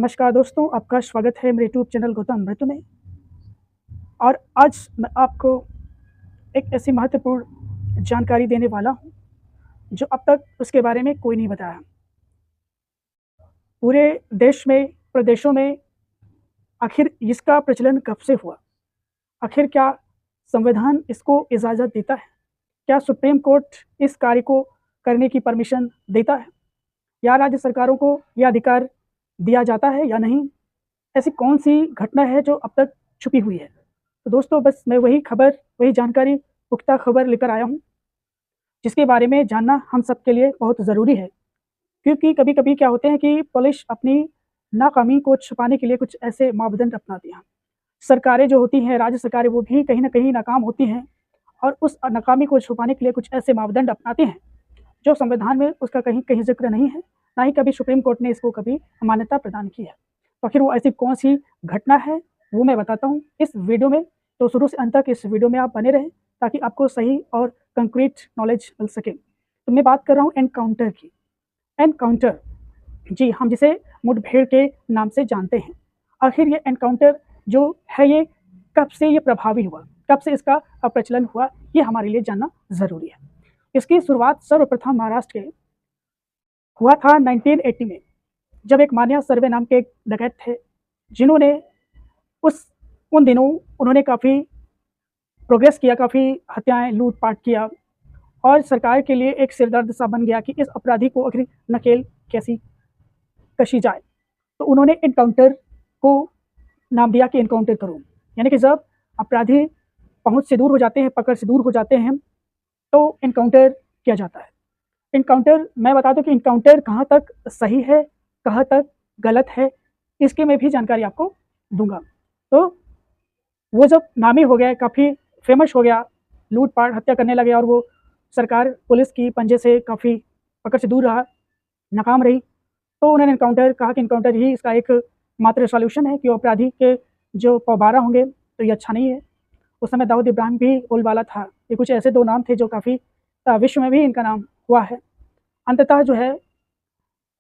नमस्कार दोस्तों, आपका स्वागत है मेरे यूट्यूब चैनल गौतम अमृत में। और आज मैं आपको एक ऐसी महत्वपूर्ण जानकारी देने वाला हूँ, जो अब तक उसके बारे में कोई नहीं बताया। पूरे देश में, प्रदेशों में आखिर इसका प्रचलन कब से हुआ? आखिर क्या संविधान इसको इजाज़त देता है? क्या सुप्रीम कोर्ट इस कार्य को करने की परमिशन देता है? या राज्य सरकारों को यह अधिकार दिया जाता है या नहीं? ऐसी कौन-सी घटना है जो अब तक छुपी हुई है? तो दोस्तों, बस मैं वही जानकारी, पुख्ता खबर लेकर आया हूँ, जिसके बारे में जानना हम सबके लिए बहुत ज़रूरी है। क्योंकि कभी-कभी क्या होते हैं कि पुलिस अपनी नाकामी को छुपाने के लिए कुछ ऐसे मापदंड अपनाती हैं। सरकारें जो होती हैं, राज्य सरकारें, वो भी कहीं न कहीं नाकाम होती हैं और उस नाकामी को छुपाने के लिए कुछ ऐसे मापदंड अपनाती हैं, जो संविधान में उसका कहीं ज़िक्र नहीं है, ना ही कभी सुप्रीम कोर्ट ने इसको कभी मान्यता प्रदान की है। तो आखिर वो ऐसी कौन-सी घटना है, वो मैं बताता हूँ इस वीडियो में। तो शुरू से अंत तक इस वीडियो में आप बने रहें, ताकि आपको सही और कंक्रीट नॉलेज मिल सके। तो मैं बात कर रहा हूँ एनकाउंटर की। एनकाउंटर, जी, हम जिसे मुठभेड़ के नाम से जानते हैं। आखिर ये एनकाउंटर जो है, ये कब से ये प्रभावी हुआ? कब से इसका प्रचलन हुआ? ये हमारे लिए जानना ज़रूरी है। इसकी शुरुआत सर्वप्रथम महाराष्ट्र के हुआ था 1980 में, जब एक मान्या सर्वे नाम के एक डकैत थे, जिन्होंने उन दिनों उन्होंने काफ़ी प्रोग्रेस किया, काफ़ी हत्याएँ, लूट-पाट किया और सरकार के लिए एक सिरदर्द सा बन गया कि इस अपराधी को आखिर नकेल कैसी कशी जाए। तो उन्होंने एनकाउंटर को नाम दिया कि एनकाउंटर करो। यानी कि जब अपराधी पहुँच से दूर हो जाते हैं, पकड़ से दूर हो जाते हैं, तो एनकाउंटर किया जाता है। एनकाउंटर, मैं बता दूँ कि एनकाउंटर कहाँ तक सही है, कहाँ तक गलत है, इसकी मैं भी जानकारी आपको दूँगा। तो वो जब नामी हो गया, काफ़ी फेमस हो गया, लूट-पाट, हत्या करने लगे और वो सरकार पुलिस की पंजे से काफ़ी पकड़ से दूर रहा, नाकाम रही, तो उन्होंने एनकाउंटर कहा कि एनकाउंटर ही इसका एक मात्र सॉल्यूशन है कि वो अपराधी के जो पौबारा होंगे, तो ये अच्छा नहीं है। उस समय दाऊद इब्राहिम भी बोलबाला था। ये कुछ ऐसे 2 नाम थे जो काफ़ी विश्व में भी इनका नाम हुआ है। अंततः जो है,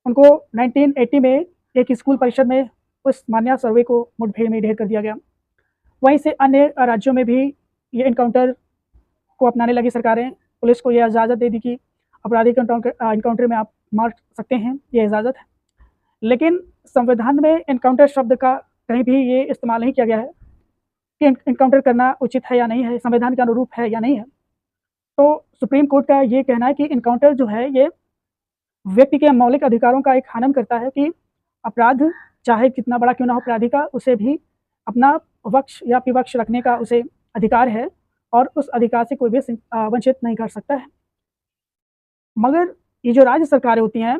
उनको 1980 में एक स्कूल परिषद में उस मान्या सर्वे को मुठभेड़ में ढेर कर दिया गया। वहीं से अन्य राज्यों में भी ये एनकाउंटर को अपनाने लगी सरकारें। पुलिस को यह इजाज़त दे दी कि अपराधी को एनकाउंटर में आप मार सकते हैं, ये इजाज़त है। लेकिन संविधान में एनकाउंटर शब्द का कहीं भी ये इस्तेमाल नहीं किया गया है कि एनकाउंटर करना उचित है या नहीं है, संविधान के अनुरूप है या नहीं है। तो सुप्रीम कोर्ट का ये कहना है कि एनकाउंटर जो है, ये व्यक्ति के मौलिक अधिकारों का एक हनन करता है कि अपराध चाहे कितना बड़ा क्यों ना हो अपराधी का, उसे भी अपना पक्ष या विपक्ष रखने का उसे अधिकार है और उस अधिकार से कोई भी वंचित नहीं कर सकता है। मगर ये जो राज्य सरकारें होती हैं,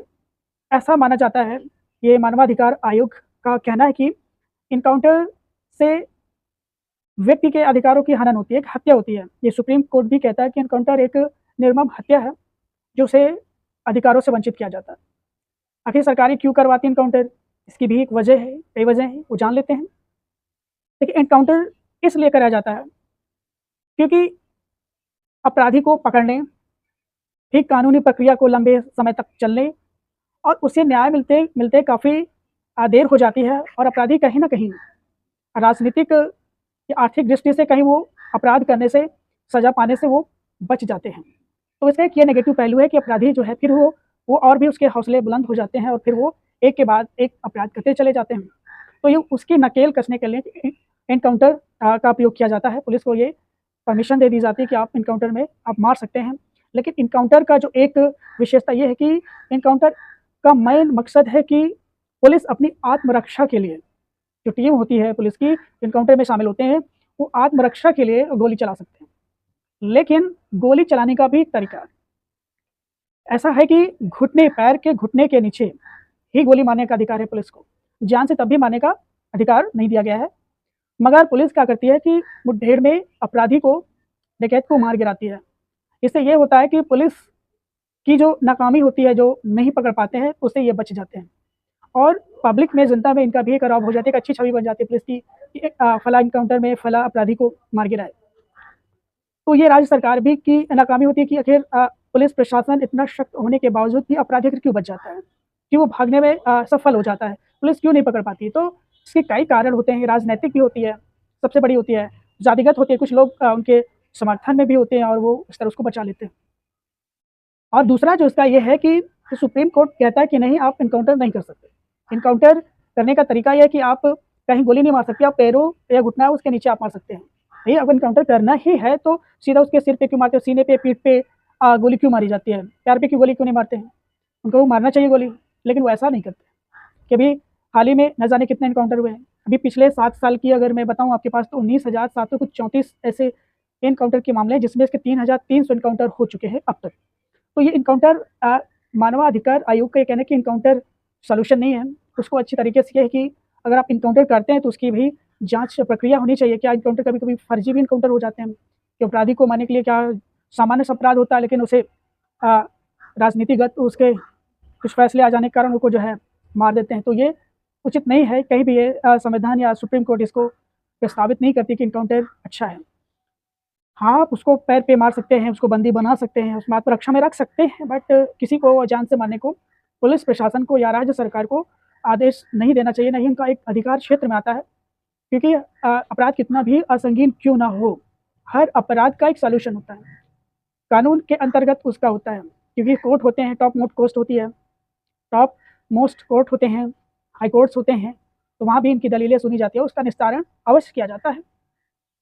ऐसा माना जाता है, ये मानवाधिकार आयोग का कहना है कि एनकाउंटर से व्यक्ति के अधिकारों की हनन होती है, एक हत्या होती है। ये सुप्रीम कोर्ट भी कहता है कि एनकाउंटर एक निर्मम हत्या है, जो उसे अधिकारों से वंचित किया जाता है। आखिर सरकारें क्यों करवाती हैं एनकाउंटर? इसकी भी एक वजह है, कई वजह हैं, वो जान लेते हैं। देखिए, एनकाउंटर इसलिए कराया जाता है क्योंकि अपराधी को पकड़ने, ठीक कानूनी प्रक्रिया को लंबे समय तक चलने और उसे न्याय मिलते काफ़ी देर हो जाती है और अपराधी कहीं न कहीं राजनीतिक या आर्थिक दृष्टि से कहीं वो अपराध करने से, सज़ा पाने से वो बच जाते हैं। तो इसका एक ये नेगेटिव पहलू है कि अपराधी जो है, फिर वो और भी उसके हौसले बुलंद हो जाते हैं और फिर वो एक के बाद एक अपराध करते चले जाते हैं। तो ये उसकी नकेल कसने के लिए एनकाउंटर का उपयोग किया जाता है। पुलिस को ये परमिशन दे दी जाती है कि आप एनकाउंटर में आप मार सकते हैं। लेकिन एनकाउंटर का जो एक विशेषता ये है कि एनकाउंटर का मेन मकसद है कि पुलिस अपनी आत्मरक्षा के लिए, जो टीम होती है पुलिस की, एनकाउंटर में शामिल होते हैं, वो आत्मरक्षा के लिए गोली चला सकते हैं। लेकिन गोली चलाने का भी एक तरीका ऐसा है कि पैर के घुटने के नीचे ही गोली मारने का अधिकार है पुलिस को। जान से तब भी मारने का अधिकार नहीं दिया गया है। मगर पुलिस क्या करती है कि मुठभेड़ में अपराधी को, डकैत को मार गिराती है। इससे ये होता है कि पुलिस की जो नाकामी होती है, जो नहीं पकड़ पाते हैं, उससे ये बच जाते हैं और पब्लिक में, जनता में इनका भी एक रौब हो जाती है, एक अच्छी छवि बन जाती है पुलिस की कि फला एनकाउंटर में फला अपराधी को मार गिराए। तो ये राज्य सरकार भी की नाकामी होती है कि आखिर पुलिस प्रशासन इतना सख्त होने के बावजूद भी अपराधी आखिर क्यों बच जाता है, कि वो भागने में सफल हो जाता है। पुलिस क्यों नहीं पकड़ पाती? तो इसके कई कारण होते हैं, राजनैतिक भी होती है, सबसे बड़ी होती है, जातिगत होती है, कुछ लोग उनके समर्थन में भी होते हैं और वो इस तरह उसको बचा लेते हैं। और दूसरा जो इसका ये है कि सुप्रीम कोर्ट कहता है कि नहीं, आप इनकाउंटर नहीं कर सकते। इनकाउंटर करने का तरीका ये है कि आप कहीं गोली नहीं मार सकते, आप पैरों या घुटना उसके नीचे आप मार सकते हैं। भई अब इनकाउंटर करना ही है तो सीधा उसके सिर पे क्यों मारते हो, सीने पे, पीठ पे गोली क्यों मारी जाती है? पैर पे क्यों गोली क्यों नहीं मारते हैं? उनको मारना चाहिए गोली, लेकिन वो ऐसा नहीं करते। कि अभी हाल ही में न जाने कितने इनकाउंटर हुए हैं। अभी पिछले 7 साल की अगर मैं बताऊँ आपके पास, तो 19,734 ऐसे एनकाउंटर के मामले हैं, जिसमें इसके 3,300 एनकाउंटर हो चुके हैं अब तक। तो ये इनकाउंटर मानवाधिकार आयोग का ये कहना है कि इनकाउंटर सॉल्यूशन नहीं है। उसको अच्छी तरीके से ये है कि अगर आप इनकाउंटर करते हैं तो उसकी भी जाँच प्रक्रिया होनी चाहिए। क्या इनकाउंटर कभी-कभी फर्जी भी इनकाउंटर हो जाते हैं कि अपराधी को मारने के लिए क्या सामान्य सा अपराध होता है, लेकिन उसे राजनीतिगत उसके कुछ फैसले आ जाने के कारण उनको जो है मार देते हैं। तो ये उचित नहीं है, कहीं भी ये संविधान या सुप्रीम कोर्ट इसको प्रस्तावित नहीं करती कि इनकाउंटर अच्छा है। हाँ, आप उसको पैर पे मार सकते हैं, उसको बंदी बना सकते हैं, उसमें आत्मरक्षा में रख सकते हैं, बट किसी को जान से मारने को पुलिस प्रशासन को या राज्य सरकार को आदेश नहीं देना चाहिए, ना ही उनका एक अधिकार क्षेत्र में आता है। क्योंकि अपराध कितना भी असंगीन क्यों ना हो, हर अपराध का एक सॉल्यूशन होता है, कानून के अंतर्गत उसका होता है। क्योंकि कोर्ट होते हैं, टॉप मोस्ट कोर्ट होती है, टॉप मोस्ट कोर्ट होते हैं, हाई कोर्ट्स होते हैं, तो वहाँ भी इनकी दलीलें सुनी जाती है, उसका निस्तारण अवश्य किया जाता है।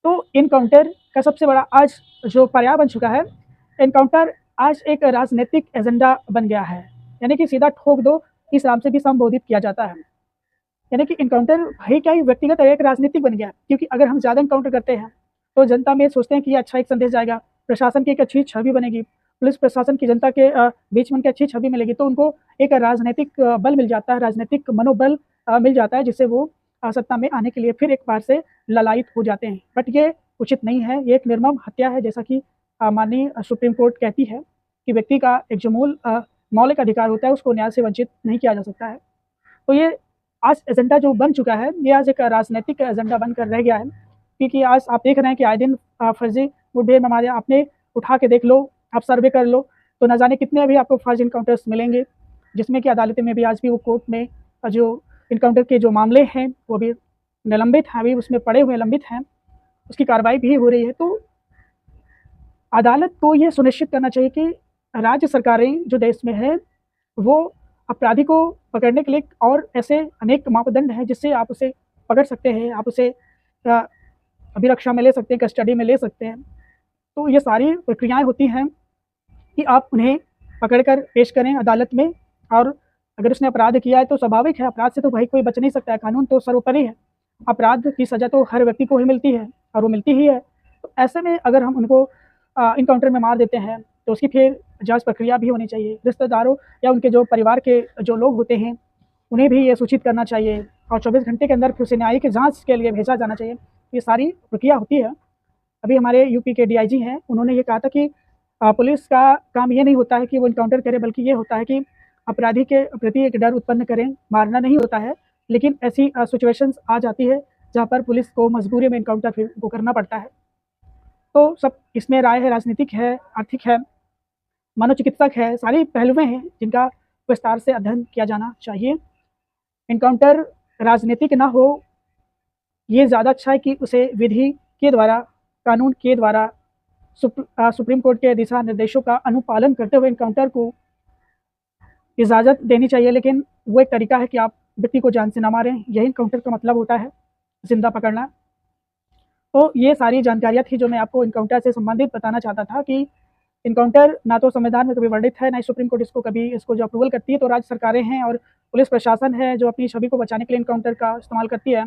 तो इनकाउंटर का सबसे बड़ा आज जो पर्याय बन चुका है, इनकाउंटर आज एक राजनीतिक एजेंडा बन गया है, यानी कि सीधा ठोक दो, इस नाम से भी संबोधित किया जाता है। यानी कि इनकाउंटर है क्या, ही व्यक्तिगत एक राजनीतिक बन गया है। क्योंकि अगर हम ज़्यादा इनकाउंटर करते हैं तो जनता में सोचते हैं कि ये अच्छा एक संदेश जाएगा, प्रशासन की एक अच्छी छवि बनेगी, पुलिस प्रशासन की जनता के बीच में उनकी अच्छी छवि मिलेगी, तो उनको एक राजनीतिक बल मिल जाता है, राजनीतिक मनोबल मिल जाता है, जिससे वो सत्ता में आने के लिए फिर एक बार से ललायित हो जाते हैं। बट ये उचित नहीं है, ये एक निर्मम हत्या है, जैसा कि माननीय सुप्रीम कोर्ट कहती है कि व्यक्ति का एक जो मौलिक अधिकार होता है उसको न्याय से वंचित नहीं किया जा सकता है। तो ये आज एजेंडा जो बन चुका है, ये आज एक राजनीतिक एजेंडा बनकर रह गया है। क्योंकि आज आप देख रहे हैं कि आए दिन फर्जी मुठभेड़ में हमारे, आपने उठा के देख लो, आप सर्वे कर लो, तो न जाने कितने अभी आपको फर्जी इनकाउंटर्स मिलेंगे, जिसमें कि अदालतें में भी आज भी वो कोर्ट में जो इनकाउंटर के जो मामले हैं वो भी निलंबित हैं, अभी उसमें पड़े हुए लंबित हैं, उसकी कार्रवाई भी हो रही है। तो अदालत को ये सुनिश्चित करना चाहिए कि राज्य सरकारें जो देश में है, वो अपराधी को पकड़ने के लिए और ऐसे अनेक मापदंड हैं जिससे आप उसे पकड़ सकते हैं, आप उसे अभिरक्षा में ले सकते हैं, कस्टडी में ले सकते हैं। तो ये सारी प्रक्रियाएँ होती हैं कि आप उन्हें पकड़कर पेश करें अदालत में, और अगर उसने अपराध किया है तो स्वाभाविक है, अपराध से तो भाई कोई बच नहीं सकता है, कानून तो सर्वोपरि है। अपराध की सज़ा तो हर व्यक्ति को ही मिलती है और वो मिलती ही है। तो ऐसे में अगर हम उनको इनकाउंटर में मार देते हैं तो उसकी फिर जाँच प्रक्रिया भी होनी चाहिए। रिश्तेदारों या उनके जो परिवार के जो लोग होते हैं, उन्हें भी ये सूचित करना चाहिए और 24 घंटे के अंदर फिर उसे न्यायिक जाँच के लिए भेजा जाना चाहिए। ये सारी प्रक्रिया होती है। अभी हमारे यूपी के डीआईजी हैं, उन्होंने ये कहा था कि पुलिस का काम ये नहीं होता है कि वो इनकाउंटर करे, बल्कि ये होता है कि अपराधी के प्रति एक डर उत्पन्न करें, मारना नहीं होता है। लेकिन ऐसी सिचुएशंस आ जाती है जहाँ पर पुलिस को मजबूरी में इनकाउंटर फिर वो करना पड़ता है। तो सब इसमें राय है, राजनीतिक है, आर्थिक है, मनोचिकित्सक है, सारी पहलुएँ हैं जिनका विस्तार से अध्ययन किया जाना चाहिए। इनकाउंटर राजनीतिक ना हो, ये ज़्यादा अच्छा है कि उसे विधि के द्वारा, कानून के द्वारा, सुप्रीम कोर्ट के दिशा निर्देशों का अनुपालन करते हुए इनकाउंटर को इजाज़त देनी चाहिए। लेकिन वो एक तरीका है कि आप व्यक्ति को जान से ना मारें, यही इनकाउंटर का मतलब होता है, ज़िंदा पकड़ना। तो ये सारी जानकारियाँ थी जो मैं आपको इनकाउंटर से संबंधित बताना चाहता था कि इनकाउंटर ना तो संविधान में कभी वर्णित है, ना ही सुप्रीम कोर्ट इसको कभी इसको जो अप्रूवल करती है, तो राज्य सरकारें हैं और पुलिस प्रशासन है जो अपनी छवि को बचाने के लिए इनकाउंटर का इस्तेमाल करती है।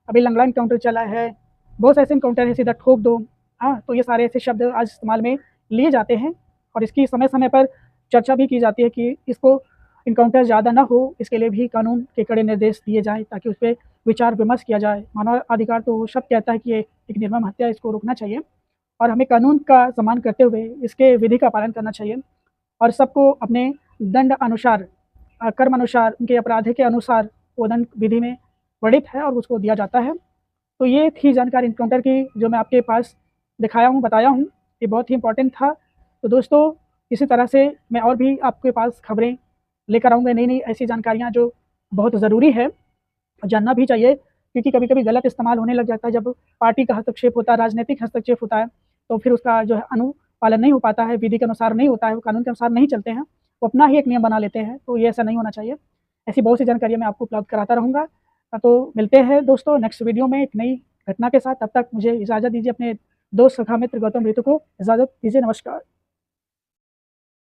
अभी लंगड़ा इनकाउंटर चला है, बहुत से ऐसे इनकाउंटर है, सीधा ठोक दो। हाँ, तो ये सारे ऐसे शब्द आज इस्तेमाल में लिए जाते हैं और इसकी समय-समय पर चर्चा भी की जाती है कि इसको इनकाउंटर ज़्यादा ना हो, इसके लिए भी कानून के कड़े निर्देश दिए जाएँ ताकि उस पे विचार विमर्श किया जाए। मानवाधिकार तो शब्द कहता है कि ये एक निर्मम हत्या, इसको रोकना चाहिए और हमें कानून का सम्मान करते हुए इसके विधि का पालन करना चाहिए और सबको अपने दंड अनुसार, कर्म अनुसार, उनके अपराध के अनुसार वो दंड विधि में वर्णित है और उसको दिया जाता है। तो ये थी जानकारी इनकाउंटर की जो मैं आपके पास दिखाया हूँ, बताया हूँ, ये बहुत ही इम्पोर्टेंट था। तो दोस्तों, इसी तरह से मैं और भी आपके पास खबरें लेकर आऊँगा, नई-नई ऐसी जानकारियाँ जो बहुत ज़रूरी है। और जानना भी चाहिए, क्योंकि कभी कभी गलत इस्तेमाल होने लग जाता है। जब पार्टी का हस्तक्षेप होता है, राजनीतिक हस्तक्षेप होता है, तो फिर उसका जो है अनुपालन नहीं हो पाता है, विधि के अनुसार नहीं होता है, वो कानून के अनुसार नहीं चलते हैं, वो अपना ही एक नियम बना लेते हैं। तो ये ऐसा नहीं होना चाहिए। ऐसी बहुत सी जानकारियाँ मैं आपको उपलब्ध कराता रहूँगा। तो मिलते हैं दोस्तों नेक्स्ट वीडियो में एक नई घटना के साथ। तब तक मुझे इजाज़त दीजिए। अपने दोस्त सखा मित्र गौतम ऋतु को इजाज़त दीजिए। नमस्कार।